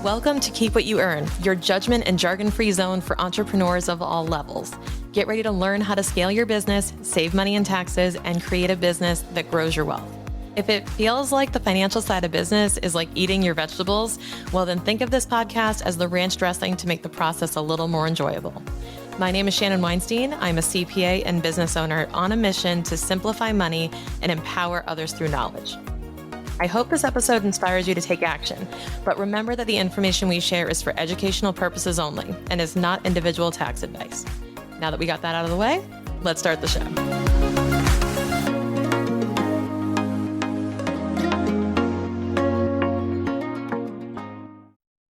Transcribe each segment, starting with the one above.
Welcome to Keep What You Earn, your judgment and jargon-free zone for entrepreneurs of all levels. Get ready to learn how to scale your business, save money in taxes, and create a business that grows your wealth. If it feels like the financial side of business is like eating your vegetables, well then think of this podcast as the ranch dressing to make the process a little more enjoyable. My name is Shannon Weinstein. I'm a CPA and business owner on a mission to simplify money and empower others through knowledge. I hope this episode inspires you to take action, but remember that the information we share is for educational purposes only and is not individual tax advice. Now that we got that out of the way, let's start the show.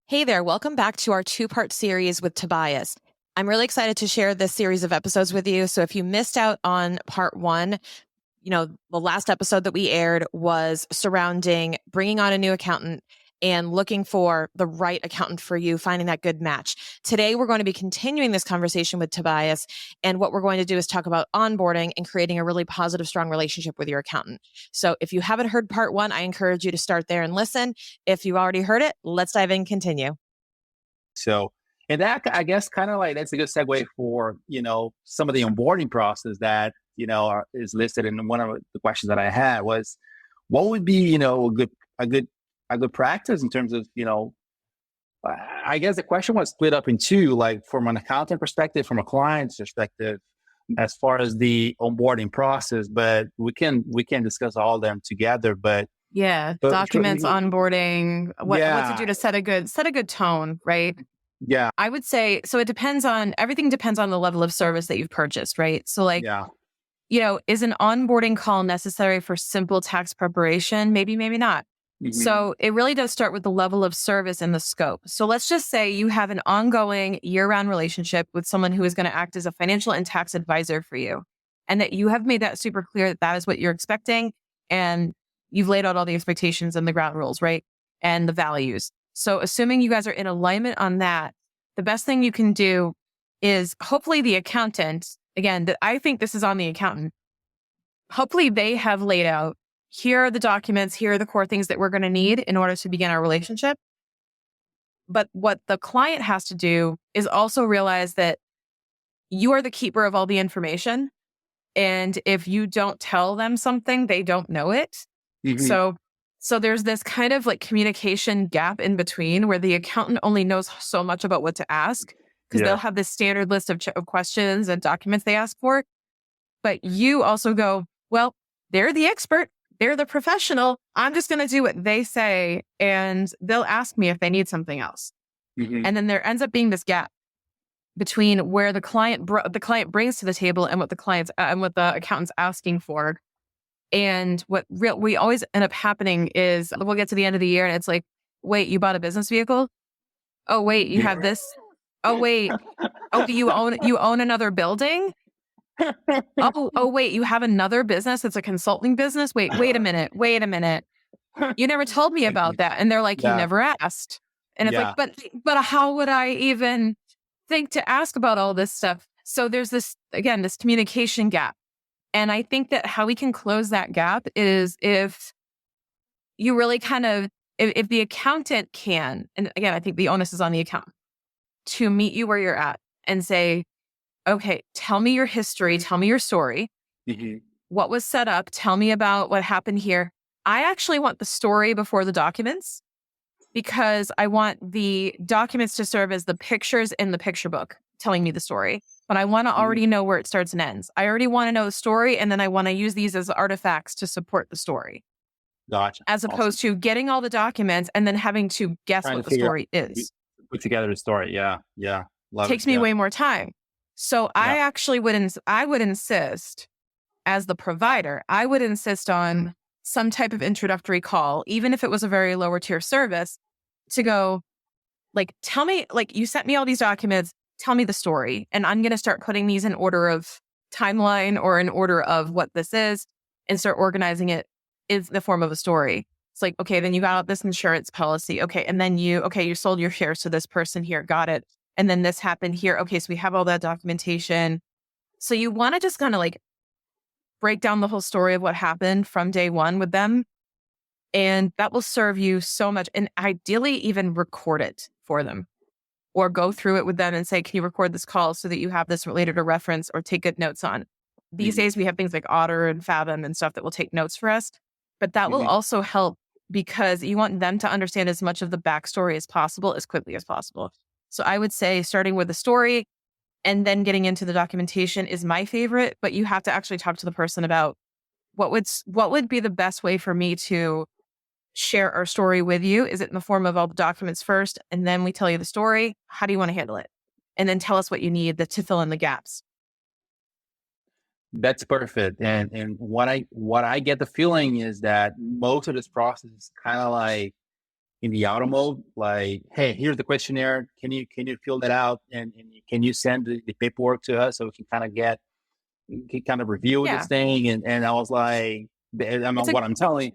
Hey there, welcome back to our two-part series with Tobias. I'm really excited to share this series of episodes with you. So if you missed out on part one, the last episode that we aired was surrounding bringing on a new accountant and looking for the right accountant for you, finding that good match. Today, we're going to be continuing this conversation with Tobias. And what we're going to do is talk about onboarding and creating a really positive, strong relationship with your accountant. So if you haven't heard part one, I encourage you to start there and listen. If you already heard it, let's dive in and continue. And that, I guess, kind of like that's a good segue for, some of the onboarding process that, is listed in one of the questions that I had was, what would be, a good practice in terms of, I guess the question was split up in two, like from an accountant perspective, from a client's perspective, as far as the onboarding process, but we can discuss all of them together, but documents, onboarding, what to do to set a good tone, right? Yeah. I would say, so everything depends on the level of service that you've purchased, right? So is an onboarding call necessary for simple tax preparation? Maybe, maybe not. Mm-hmm. So it really does start with the level of service and the scope. So let's just say you have an ongoing year-round relationship with someone who is going to act as a financial and tax advisor for you, and that you have made that super clear that that is what you're expecting, and you've laid out all the expectations and the ground rules, right? And the values. So assuming you guys are in alignment on that, the best thing you can do is hopefully the accountant, again, I think this is on the accountant. Hopefully they have laid out, here are the documents, here are the core things that we're going to need in order to begin our relationship. But what the client has to do is also realize that you are the keeper of all the information. And if you don't tell them something, they don't know it. Mm-hmm. So there's this kind of like communication gap in between where the accountant only knows so much about what to ask because they'll have this standard list of questions and documents they ask for. But you also go, well, they're the expert. They're the professional. I'm just going to do what they say and they'll ask me if they need something else. Mm-hmm. And then there ends up being this gap between where the client brings to the table and what the accountant's asking for. And what we always end up happening is we'll get to the end of the year and it's like, wait, you bought a business vehicle? Oh, wait, you have this? Oh, wait. Oh, you own another building? Oh, wait, you have another business? It's a consulting business? Wait a minute. You never told me about that. And they're like, you never asked. And it's like, but how would I even think to ask about all this stuff? So there's this communication gap. And I think that how we can close that gap is if you really if the accountant can, and again, I think the onus is on the accountant, to meet you where you're at and say, okay, tell me your history, tell me your story. Mm-hmm. What was set up? Tell me about what happened here. I actually want the story before the documents because I want the documents to serve as the pictures in the picture book telling me the story. But I want to already know where it starts and ends. I already want to know the story, and then I want to use these as artifacts to support the story. Gotcha. As opposed to getting all the documents and then having to guess what the story is. Put together the story. Yeah. Takes me way more time. So I actually would insist, as the provider, I would insist on some type of introductory call, even if it was a very lower tier service, to go, like, tell me, like, you sent me all these documents. Tell me the story. And I'm going to start putting these in order of timeline or in order of what this is and start organizing it in the form of a story. It's like, okay, then you got this insurance policy. Okay. And then you sold your shares to this person here. Got it. And then this happened here. Okay. So we have all that documentation. So you want to just kind of like break down the whole story of what happened from day one with them And that will serve you so much. And ideally even record it for them or go through it with them and say, can you record this call so that you have this related to reference or take good notes on? These days we have things like Otter and Fathom and stuff that will take notes for us. But that will also help because you want them to understand as much of the backstory as possible, as quickly as possible. So I would say starting with the story and then getting into the documentation is my favorite, but you have to actually talk to the person about what would be the best way for me to share our story with you. Is it in the form of all the documents first, and then we tell you the story? How do you want to handle it? And then tell us what you need to fill in the gaps. That's perfect. And what I get the feeling is that most of this process is kind of like in the auto mode, like, hey, here's the questionnaire. Can you fill that out and can you send the paperwork to us so we can kind of review this thing? And I was like, what I'm telling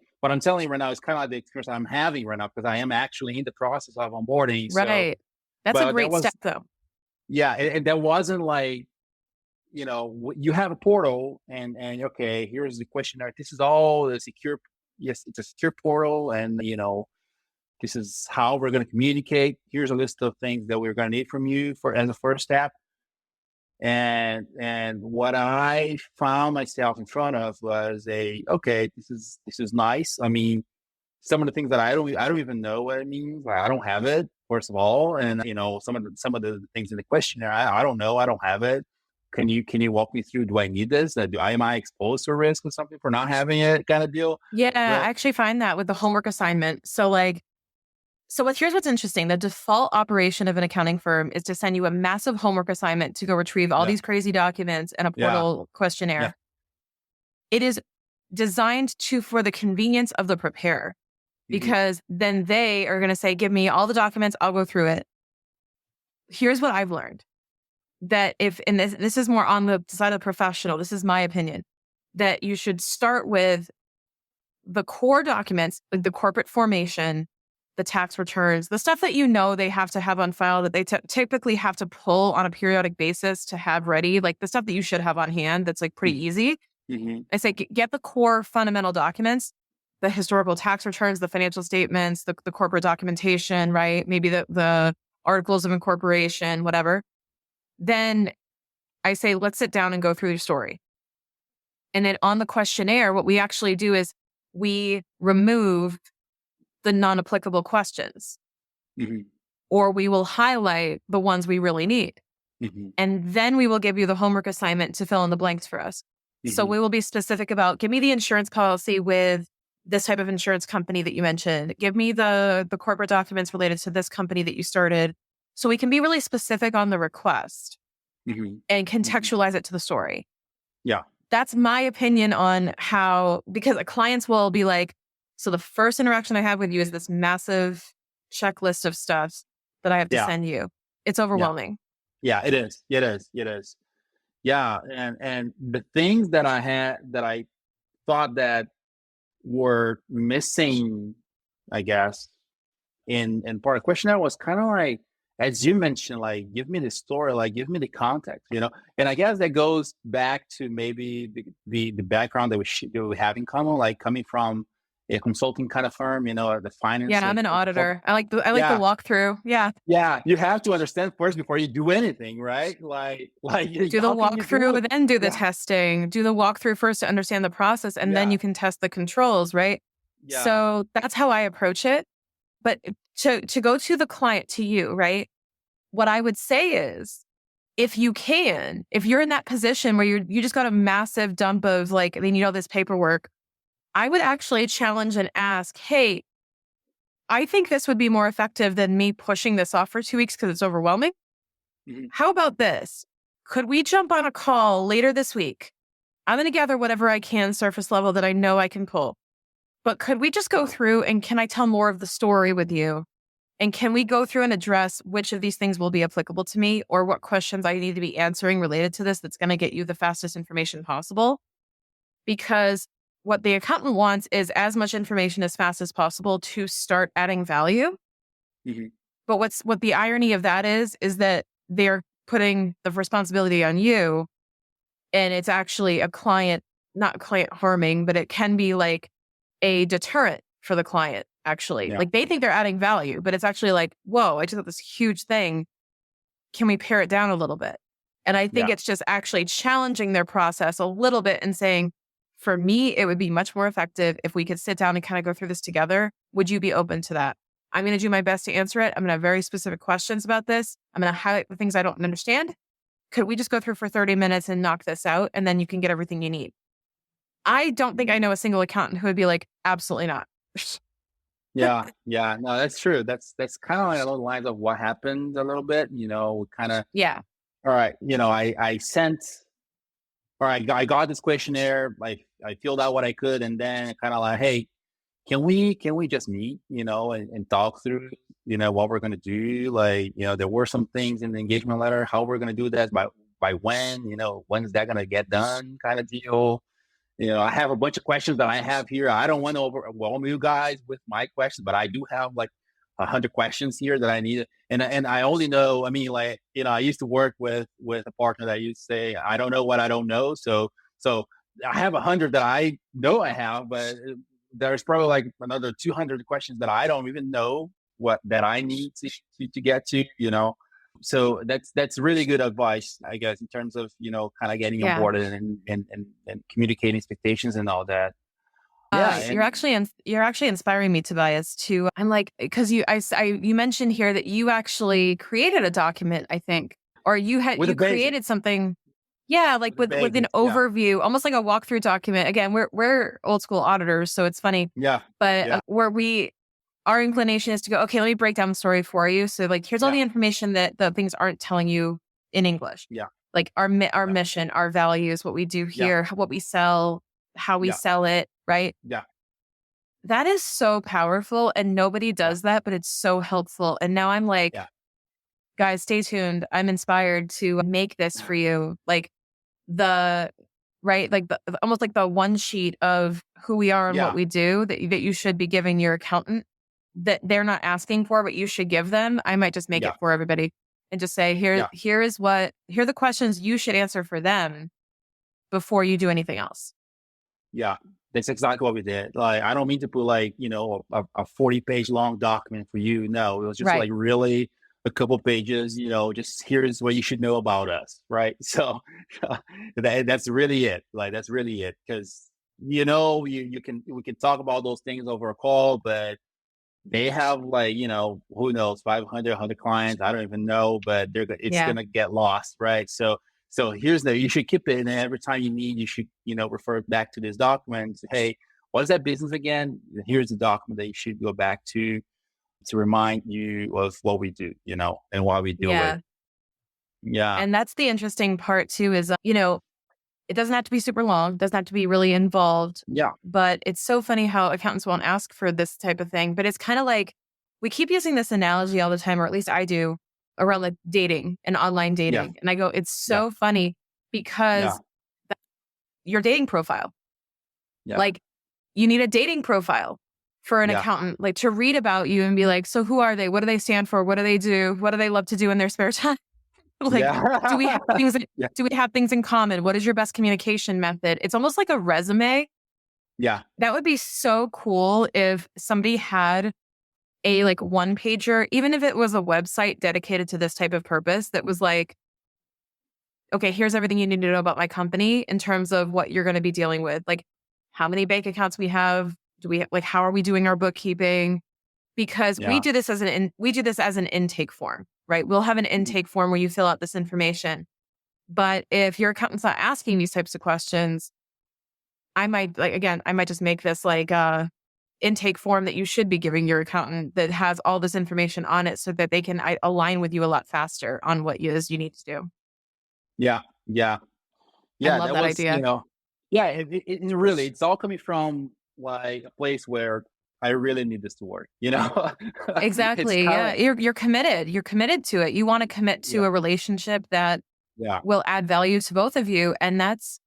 you right now is kind of like the experience I'm having right now because I am actually in the process of onboarding. Right. That's a great step though. Yeah. And that wasn't like, you have a portal and okay, here's the questionnaire. This is all the secure. Yes, it's a secure portal. And, this is how we're going to communicate. Here's a list of things that we're going to need from you as a first step. And what I found myself in front of was okay, this is nice. I mean, some of the things that I don't even know what it means. Like, I don't have it, first of all. And, some of the things in the questionnaire, I don't know. I don't have it. Can you walk me through? Do I need this? Am I exposed to a risk or something for not having it kind of deal? Yeah, I actually find that with the homework assignment. Here's what's interesting. The default operation of an accounting firm is to send you a massive homework assignment to go retrieve all these crazy documents and a portal questionnaire. Yeah. It is designed for the convenience of the preparer because then they are going to say, give me all the documents, I'll go through it. Here's what I've learned. That this is more on the side of the professional, this is my opinion, that you should start with the core documents, like the corporate formation, the tax returns, the stuff that they have to have on file that they typically have to pull on a periodic basis to have ready, like the stuff that you should have on hand that's like pretty easy. I say get the core fundamental documents, the historical tax returns, the financial statements, the corporate documentation, right? Maybe the articles of incorporation, whatever. Then I say, let's sit down and go through your story. And then on the questionnaire, what we actually do is we remove the non-applicable questions, or we will highlight the ones we really need. And then we will give you the homework assignment to fill in the blanks for us. So we will be specific about, give me the insurance policy with this type of insurance company that you mentioned. Give me the corporate documents related to this company that you started. So we can be really specific on the request and contextualize it to the story. Yeah. That's my opinion on how, because clients will be like, so the first interaction I have with you is this massive checklist of stuff that I have to send you. It's overwhelming. Yeah, it is. It is. It is. Yeah. And the things that I thought that were missing, I guess, in part of the questionnaire was kind of like, as you mentioned, like, give me the story, like, give me the context, and I guess that goes back to maybe the background that we have in common, like coming from a consulting kind of firm, the finance. Yeah, I'm an auditor. I like the walkthrough. Yeah. Yeah. You have to understand first before you do anything, right? Like do the walkthrough and then do the testing. Do the walkthrough first to understand the process, and then you can test the controls, right? Yeah. So that's how I approach it. But to go to the client, to you, right? What I would say is, if you're in that position where you just got a massive dump of like, they need all this paperwork, I would actually challenge and ask, hey, I think this would be more effective than me pushing this off for 2 weeks because it's overwhelming. How about this? Could we jump on a call later this week? I'm going to gather whatever I can surface level that I know I can pull. But could we just go through and can I tell more of the story with you? And can we go through and address which of these things will be applicable to me or what questions I need to be answering related to this that's going to get you the fastest information possible? Because what the accountant wants is as much information as fast as possible to start adding value. But what the irony of that is that they're putting the responsibility on you, and it's actually not client harming, but it can be like a deterrent for the client, actually. Yeah. Like they think they're adding value, but it's actually like, whoa, I just got this huge thing. Can we pare it down a little bit? And I think it's just actually challenging their process a little bit and saying, for me, it would be much more effective if we could sit down and kind of go through this together. Would you be open to that? I'm going to do my best to answer it. I'm going to have very specific questions about this. I'm going to highlight the things I don't understand. Could we just go through for 30 minutes and knock this out? And then you can get everything you need. I don't think I know a single accountant who would be like, absolutely not. Yeah. No, that's true. That's kind of like along the lines of what happened a little bit, kind of. Yeah. All right. I got this questionnaire. I filled out what I could, and then kind of like, hey, can we just meet, and talk through, what we're going to do? There were some things in the engagement letter, how we're going to do that by when, when is that going to get done kind of deal. I have a bunch of questions that I have here. I don't want to overwhelm you guys with my questions, but I do have like 100 questions here that I need. And I only know, I used to work with a partner that used to say, I don't know what I don't know. So I have 100 that I know I have, but there's probably like another 200 questions that I don't even know that I need to get to, So that's really good advice, I guess, in terms of, kind of getting on board and communicating expectations and all that. Yeah. You're actually inspiring me, Tobias, to, I'm like, because you mentioned here that you actually created a document, I think, or you created something. Yeah. Like with an overview, almost like a walkthrough document. Again, we're old school auditors, so it's funny. Yeah. But our inclination is to go, okay, let me break down the story for you. So like, here's all the information that the things aren't telling you in English. Yeah. Like our mission, our values, what we do here, what we sell, how we sell it. Right. Yeah. That is so powerful. And nobody does that, but it's so helpful. And now I'm like, guys, stay tuned. I'm inspired to make this for you. Like almost like the one sheet of who we are and what we do that you should be giving your accountant that they're not asking for, but you should give them. I might just make it for everybody and just say, here are the questions you should answer for them before you do anything else. Yeah, that's exactly what we did. Like, I don't mean to put like, a 40-page long document for you. No, it was just like really a couple pages, just here's what you should know about us. Right. So that's really it. Like, that's really it. Cause we can talk about those things over a call, but they have like, who knows, 500, 100 clients. I don't even know, but it's going to get lost. Right. So you should keep it. And every time you need, you should, refer back to this document. Say, hey, what is that business again? Here's the document that you should go back to remind you of what we do, and why we do it. Yeah. And that's the interesting part too, is, it doesn't have to be super long, doesn't have to be really involved. Yeah. But it's so funny how accountants won't ask for this type of thing. But it's kind of like, we keep using this analogy all the time, or at least I do, around like dating and online dating. Yeah. And I go, it's so funny because your dating profile, like you need a dating profile for an accountant, like to read about you and be like, so who are they? What do they stand for? What do they do? What do they love to do in their spare time? Like, do we have things? Do we have things in common? What is your best communication method? It's almost like a resume. Yeah. That would be so cool if somebody had a like one pager, even if it was a website dedicated to this type of purpose that was like, okay, here's everything you need to know about my company in terms of what you're going to be dealing with. Like how many bank accounts we have. How are we doing our bookkeeping? Because we do this as an intake form, right? We'll have an intake form where you fill out this information. But if your accountant's not asking these types of questions, I might just make this like intake form that you should be giving your accountant that has all this information on it so that they can align with you a lot faster on what you need to do. Yeah. I love that idea. It really, it's all coming from like a place where I really need this to work, Exactly. You're committed. You're committed to it. You want to commit to a relationship that will add value to both of you. And that's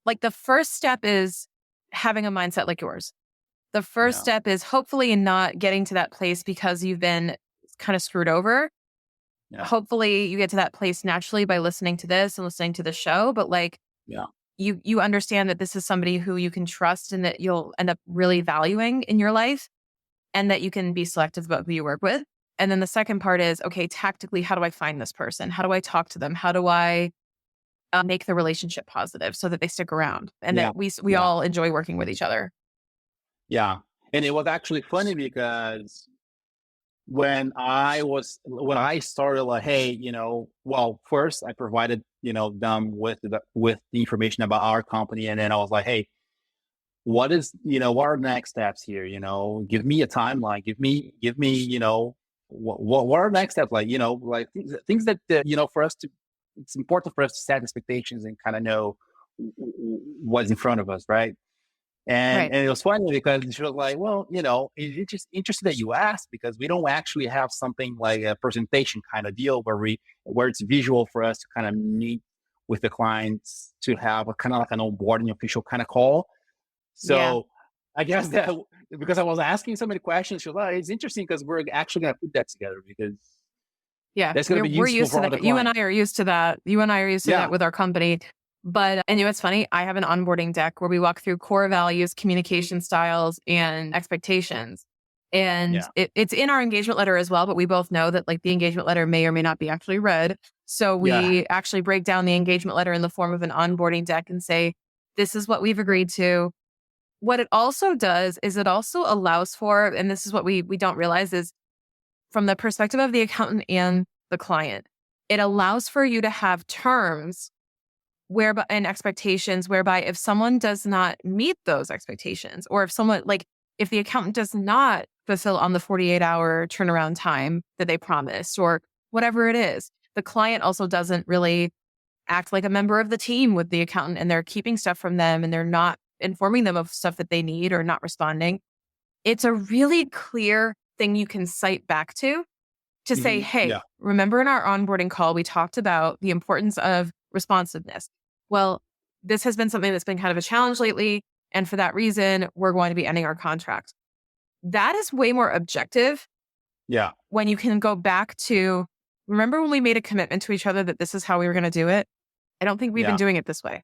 like the first step is having a mindset like yours. The first step is hopefully not getting to that place because you've been kind of screwed over. Yeah. Hopefully you get to that place naturally by listening to this and listening to the show. But you understand that this is somebody who you can trust and that you'll end up really valuing in your life, and that you can be selective about who you work with. And then the second part is, okay, tactically, how do I find this person? How do I talk to them? How do I make the relationship positive so that they stick around and that we all enjoy working with each other? Yeah. And it was actually funny because when I started, like, hey, well, first I provided, them with the information about our company. And then I was like, hey, what are the next steps here? Give me a timeline, give me, what are the next steps? Like, like things that, for us to, it's important for us to set expectations and kind of know what's in front of us. Right. And it was funny because she was like, well, it's just interesting that you asked, because we don't actually have something like a presentation kind of deal where it's visual for us to kind of meet with the clients to have a kind of like an onboarding official kind of call. So I guess that because I was asking so many questions, she was like, it's interesting because we're actually going to put that together, because that's going to be useful. We're used for to that. You and I are used to that. You and I are used to that with our company. But, and it's funny, I have an onboarding deck where we walk through core values, communication styles, and expectations. And it's in our engagement letter as well, but we both know that like the engagement letter may or may not be actually read. So we actually break down the engagement letter in the form of an onboarding deck and say, this is what we've agreed to. What it also does is it also allows for, and this is what we don't realize, is from the perspective of the accountant and the client, it allows for you to have terms whereby and expectations whereby if someone does not meet those expectations, or if the accountant does not fulfill on the 48-hour turnaround time that they promised, or whatever it is, the client also doesn't really act like a member of the team with the accountant, and they're keeping stuff from them and they're not informing them of stuff that they need or not responding. It's a really clear thing you can cite back to say, hey, remember in our onboarding call, we talked about the importance of responsiveness. Well, this has been something that's been kind of a challenge lately. And for that reason, we're going to be ending our contract. That is way more objective. Yeah. When you can go back to, remember when we made a commitment to each other that this is how we were going to do it? I don't think we've been doing it this way.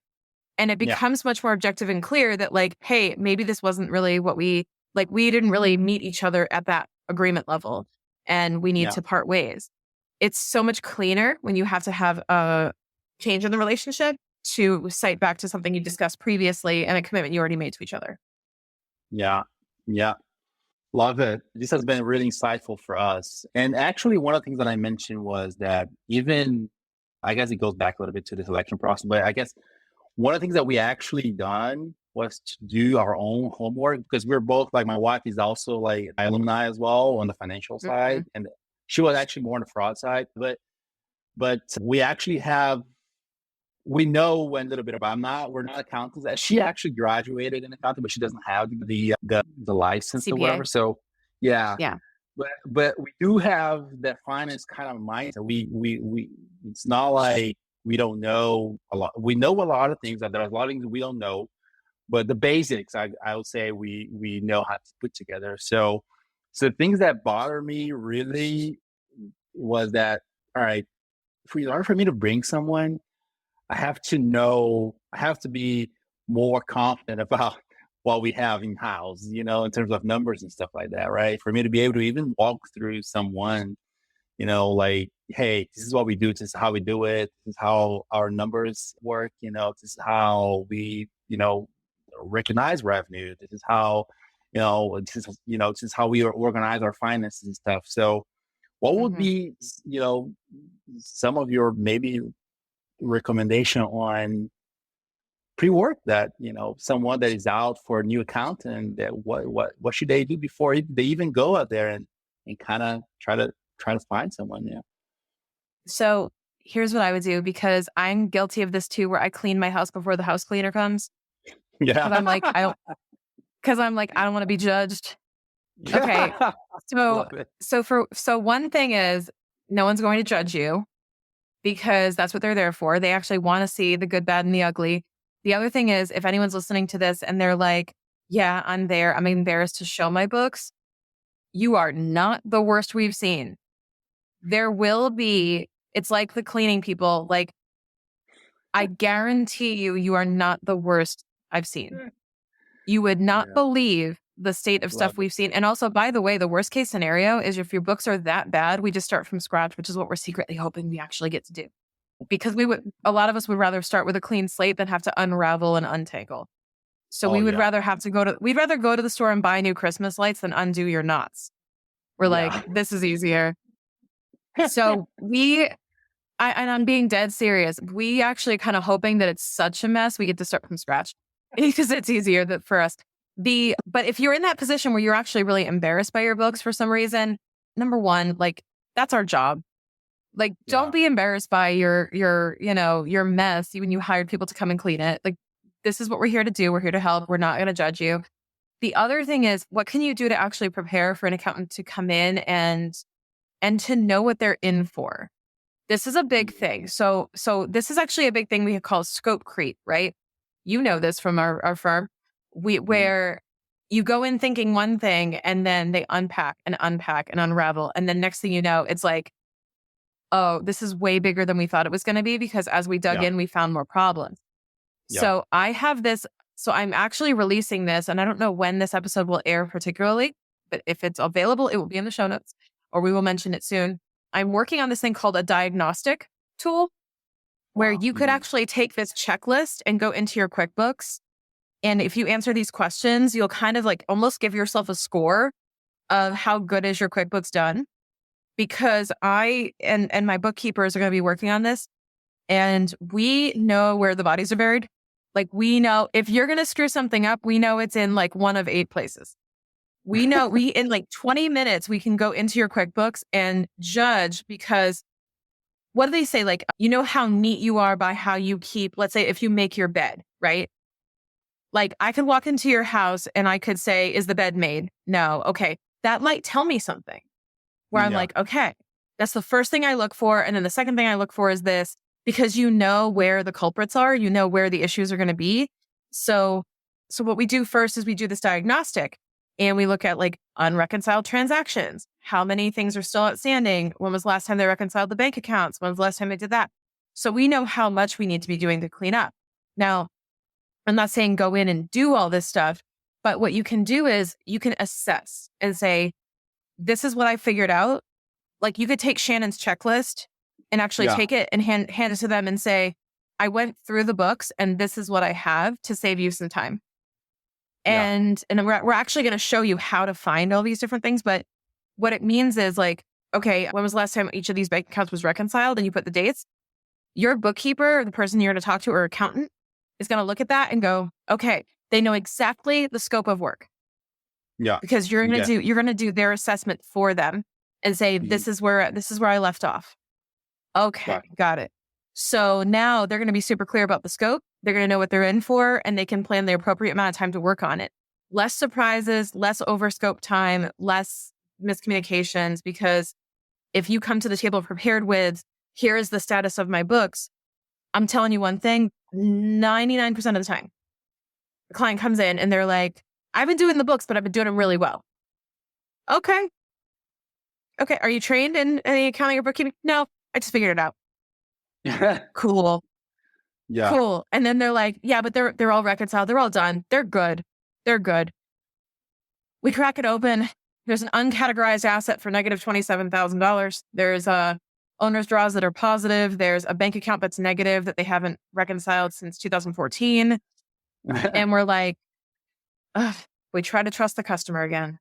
And it becomes much more objective and clear that like, hey, maybe this wasn't really what we didn't really meet each other at that agreement level, and we need to part ways. It's so much cleaner when you have to have a change in the relationship to cite back to something you discussed previously and a commitment you already made to each other. Yeah. Yeah. Love it. This has been really insightful for us. And actually, one of the things that I mentioned was that I guess it goes back a little bit to the selection process, but I guess one of the things that we actually done was to do our own homework, because we're both, like, my wife is also like an alumni as well on the financial side, and she was actually more on the fraud side, but we actually we know a little bit about, we're not accountants. She actually graduated in accounting, but she doesn't have the license CPA. Or whatever. So yeah. Yeah. But we do have that finance kind of mindset. We it's not like we don't know a lot. We know a lot of things. There's a lot of things we don't know, but the basics, I would say we know how to put together. So things that bother me really was that, all right, in order for me to bring someone, I have to be more confident about what we have in house, in terms of numbers and stuff like that, right? For me to be able to even walk through someone, like, hey, this is what we do. This is how we do it. This is how our numbers work. This is how we, recognize revenue. This is how, this is how we organize our finances and stuff. So what would be, some of your maybe recommendation on pre-work that, someone that is out for a new accountant, that what should they do before they even go out there and kind of try to find someone? Yeah. So here's what I would do, because I'm guilty of this too, where I clean my house before the house cleaner comes. Yeah. Because I'm like, I don't want to be judged. Okay. So one thing is, no one's going to judge you, because that's what they're there for. They actually want to see the good, bad, and the ugly. The other thing is, if anyone's listening to this and they're like, yeah, I'm there, I'm embarrassed to show my books, you are not the worst we've seen. There will be, it's like the cleaning people, like, I guarantee you, you are not the worst I've seen. You would not believe the state of stuff we've seen. And also, by the way, the worst case scenario is if your books are that bad, we just start from scratch, which is what we're secretly hoping we actually get to do. Because a lot of us would rather start with a clean slate than have to unravel and untangle. So we would rather we'd rather go to the store and buy new Christmas lights than undo your knots. We're like, this is easier. So and I'm being dead serious. We actually kind of hoping that it's such a mess, we get to start from scratch because it's easier for us. But if you're in that position where you're actually really embarrassed by your books for some reason, number one, like that's our job. Like, don't be embarrassed by your mess when you hired people to come and clean it. Like, this is what we're here to do. We're here to help. We're not going to judge you. The other thing is, what can you do to actually prepare for an accountant to come in and to know what they're in for? This is a big thing. So this is actually a big thing we call scope creep, right? You know this from our firm, where you go in thinking one thing and then they unpack and unravel. And then next thing you know, it's like, oh, this is way bigger than we thought it was going to be, because as we dug in, we found more problems. So I have this, so I'm actually releasing this, and I don't know when this episode will air particularly, but if it's available, it will be in the show notes, or we will mention it soon. I'm working on this thing called a diagnostic tool, where you could actually take this checklist and go into your QuickBooks. And if you answer these questions, you'll kind of like almost give yourself a score of how good is your QuickBooks done. Because I and my bookkeepers are going to be working on this, and we know where the bodies are buried. Like, we know if you're going to screw something up, we know it's in like one of 8 places. We know in like 20 minutes, we can go into your QuickBooks and judge, because what do they say? Like, you know how neat you are by how you keep, let's say if you make your bed, right? Like, I could walk into your house and I could say, is the bed made? No. Okay. That might tell me something. Where I'm like, okay, that's the first thing I look for. And then the second thing I look for is this, because you know where the culprits are, you know where the issues are going to be. So what we do first is we do this diagnostic, and we look at like unreconciled transactions. How many things are still outstanding? When was the last time they reconciled the bank accounts? When was the last time they did that? So we know how much we need to be doing to clean up. Now, I'm not saying go in and do all this stuff, but what you can do is you can assess and say, this is what I figured out. Like, you could take Shannon's checklist and actually take it and hand it to them and say, I went through the books and this is what I have to save you some time. And we're actually going to show you how to find all these different things. But what it means is like, okay, when was the last time each of these bank accounts was reconciled, and you put the dates? Your bookkeeper, the person you're going to talk to, or accountant, is going to look at that and go, okay, they know exactly the scope of work. Yeah. Because you're going to do their assessment for them and say, this is where I left off. Okay. Got it. So now they're going to be super clear about the scope. They're going to know what they're in for, and they can plan the appropriate amount of time to work on it. Less surprises, less overscope time, less miscommunications, because if you come to the table prepared with, here is the status of my books, I'm telling you one thing, 99% of the time, the client comes in and they're like, I've been doing the books, but I've been doing them really well. Okay. Are you trained in any accounting or bookkeeping? No, I just figured it out. Cool. Yeah. Cool. And then they're like, yeah, but they're all reconciled. They're all done. They're good. We crack it open. There's an uncategorized asset for negative $27,000. There's owner's draws that are positive. There's a bank account that's negative that they haven't reconciled since 2014. And we're like, ugh, we try to trust the customer again,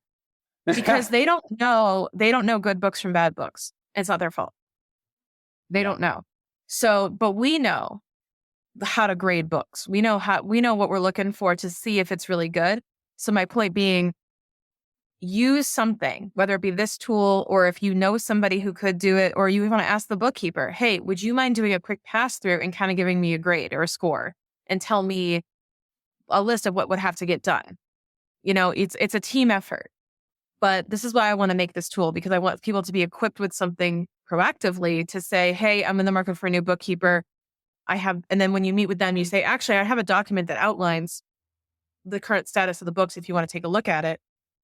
because they don't know good books from bad books. It's not their fault. They don't know. So, but we know how to grade books. We know what we're looking for to see if it's really good. So my point being, use something, whether it be this tool, or if you know somebody who could do it, or you want to ask the bookkeeper, hey, would you mind doing a quick pass through and kind of giving me a grade or a score and tell me a list of what would have to get done. You know, it's a team effort. But this is why I want to make this tool, because I want people to be equipped with something proactively to say, hey, I'm in the market for a new bookkeeper. And then when you meet with them, you say, actually, I have a document that outlines the current status of the books if you want to take a look at it.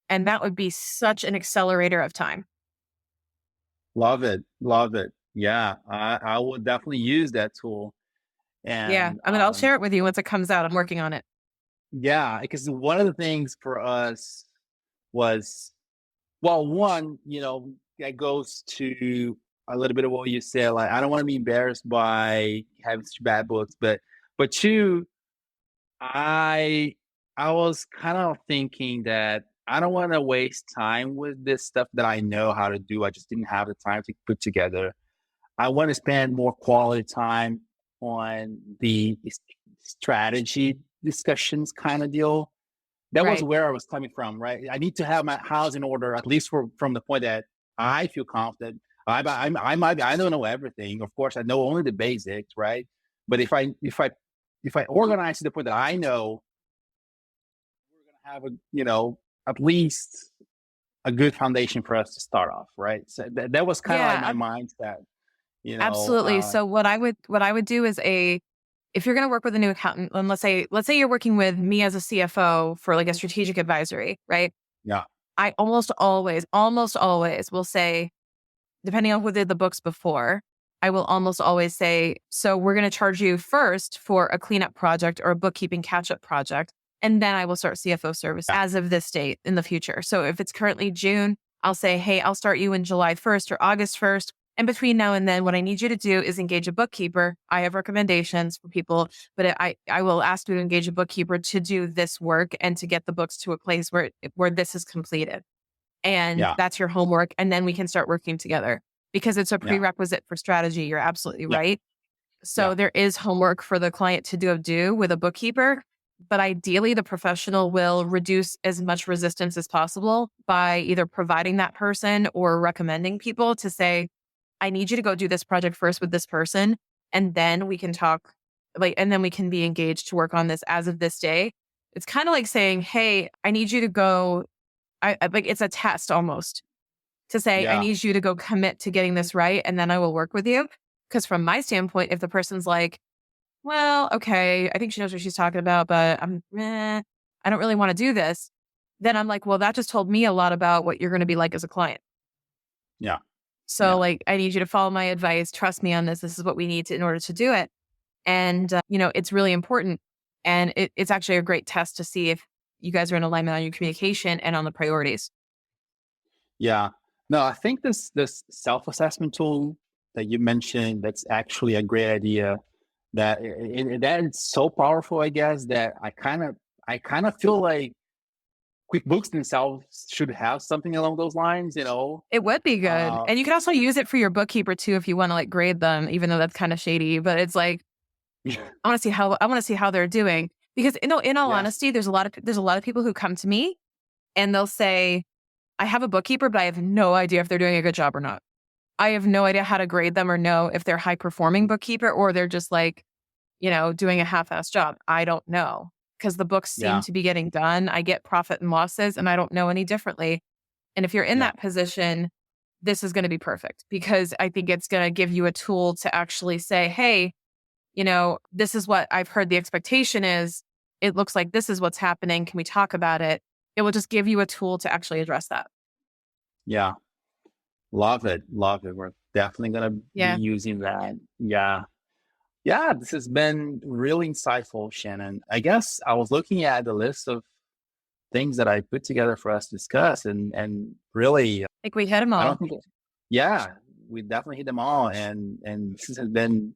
And that would be such an accelerator of time. Love it. Yeah, I would definitely use that tool. Yeah. And I mean, I'll share it with you once it comes out. I'm working on it. yeah, because one of the things for us was, well, one, that goes to a little bit of what you said. Like, I don't want to be embarrassed by having such bad books, but two, I I was kind of thinking that I don't want to waste time with this stuff that I know how to do. I just didn't have the time to put together. I want to spend more quality time on the strategy discussions kind of deal. That was Right. where I was coming from, right? I need to have my house in order, at least from the point that I feel confident. I don't know everything. Of course, I know only the basics, right? But if I organize to the point that I know we're gonna have at least a good foundation for us to start off, right? So that was kind of like Yeah, my mindset, you know. absolutely. So what I would do is if you're going to work with a new accountant, and let's say you're working with me as a CFO for like a strategic advisory, right? Yeah, I almost always will say, depending on who did the books before, I will almost always say, so we're going to charge you first for a cleanup project or a bookkeeping catch up project. And then I will start CFO service yeah, as of this date in the future. So if it's currently June, I'll say, hey, I'll start you in July 1st or August 1st. And between now and then, what I need you to do is engage a bookkeeper. I have recommendations for people, but I will ask you to engage a bookkeeper to do this work and to get the books to a place where this is completed. And yeah, that's your homework. And then we can start working together because it's a yeah, prerequisite for strategy. You're absolutely yeah, right. yeah, So there is homework for the client to do with a bookkeeper, but ideally the professional will reduce as much resistance as possible by either providing that person or recommending people to say, I need you to go do this project first with this person. And then we can talk and then we can be engaged to work on this as of this day. It's kind of like saying, hey, I need you to go. Like it's a test almost to say, I yeah, need you to go commit to getting this right. And then I will work with you. Because from my standpoint, if the person's like, well, okay, I think she knows what she's talking about, but I don't really want to do this. Then I'm like, well, that just told me a lot about what you're going to be like as a client. yeah, So yeah, like, I need you to follow my advice. Trust me on this. This is what we need to in order to do it. And, it's really important. And it's actually a great test to see if you guys are in alignment on your communication and on the priorities. yeah. No, I think this self-assessment tool that you mentioned, that's actually a great idea. That is so powerful, I guess, that I kind of feel like QuickBooks themselves should have something along those lines. It would be good. Uh, And you can also use it for your bookkeeper too if you want to like grade them, even though that's kind of shady. But it's like, I want to see how they're doing. Because in all yes, honesty, there's a lot of people who come to me and they'll say, I have a bookkeeper, but I have no idea if they're doing a good job or not. I have no idea how to grade them or know if they're high performing bookkeeper or they're just like, doing a half-assed job. I don't know because the books seem yeah, to be getting done. I get profit and losses and I don't know any differently. And if you're in yeah, that position, this is going to be perfect because I think it's going to give you a tool to actually say, hey, this is what I've heard the expectation is. It looks like this is what's happening. Can we talk about it? It will just give you a tool to actually address that. yeah. Love it, love it. We're definitely gonna be Yeah. using that. Yeah. Yeah, this has been really insightful, Shannon. I guess I was looking at the list of things that I put together for us to discuss, and really, I think we hit them I don't all. think, yeah, we definitely hit them all, and this has been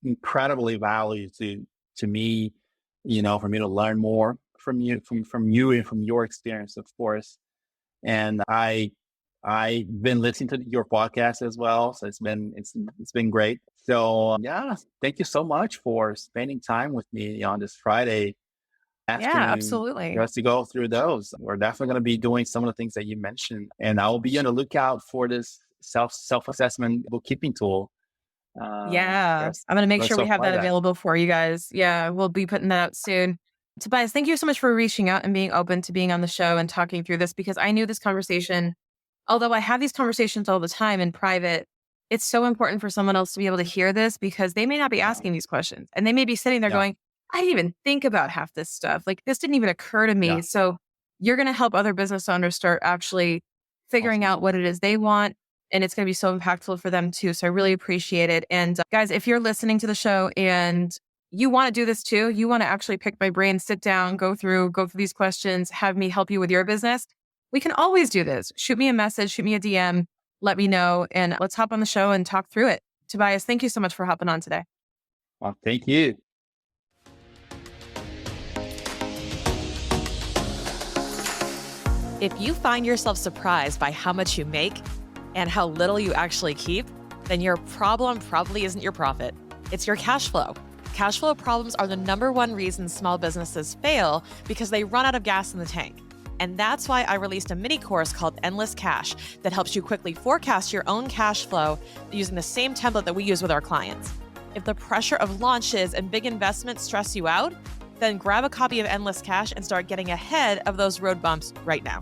incredibly valuable to me, for me to learn more from you, from you, and from your experience, of course. And I've been listening to your podcast as well, so it's been great. So yeah, thank you so much for spending time with me on this Friday Yeah, afternoon for absolutely. us to go through those. We're definitely going to be doing some of the things that you mentioned, and I'll be on the lookout for this self-assessment bookkeeping tool. Yeah. Let's I'm going to make let's sure we have apply that that. available for you guys. Yeah. We'll be putting that out soon. Tobias, thank you so much for reaching out and being open to being on the show and talking through this because I knew this conversation, although I have these conversations all the time in private, it's so important for someone else to be able to hear this because they may not be Yeah, asking these questions and they may be sitting there yeah, going, I didn't even think about half this stuff. Like this didn't even occur to me. yeah. So you're going to help other business owners start actually figuring Awesome. out what it is they want. And it's going to be so impactful for them too. So I really appreciate it. And guys, if you're listening to the show and you want to do this too, you want to actually pick my brain, sit down, go through these questions, have me help you with your business, we can always do this. Shoot me a message, shoot me a DM, let me know, and let's hop on the show and talk through it. Tobias, thank you so much for hopping on today. Well, thank you. If you find yourself surprised by how much you make and how little you actually keep, then your problem probably isn't your profit. It's your cash flow. Cash flow problems are the number one reason small businesses fail because they run out of gas in the tank. And that's why I released a mini course called Endless Cash that helps you quickly forecast your own cash flow using the same template that we use with our clients. If the pressure of launches and big investments stress you out, then grab a copy of Endless Cash and start getting ahead of those road bumps right now.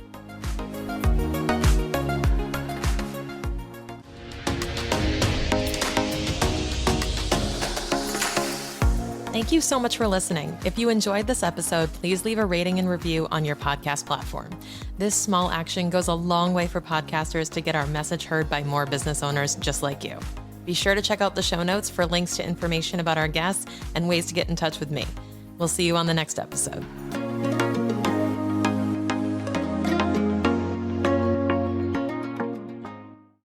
Thank you so much for listening. If you enjoyed this episode, please leave a rating and review on your podcast platform. This small action goes a long way for podcasters to get our message heard by more business owners just like you. Be sure to check out the show notes for links to information about our guests and ways to get in touch with me. We'll see you on the next episode.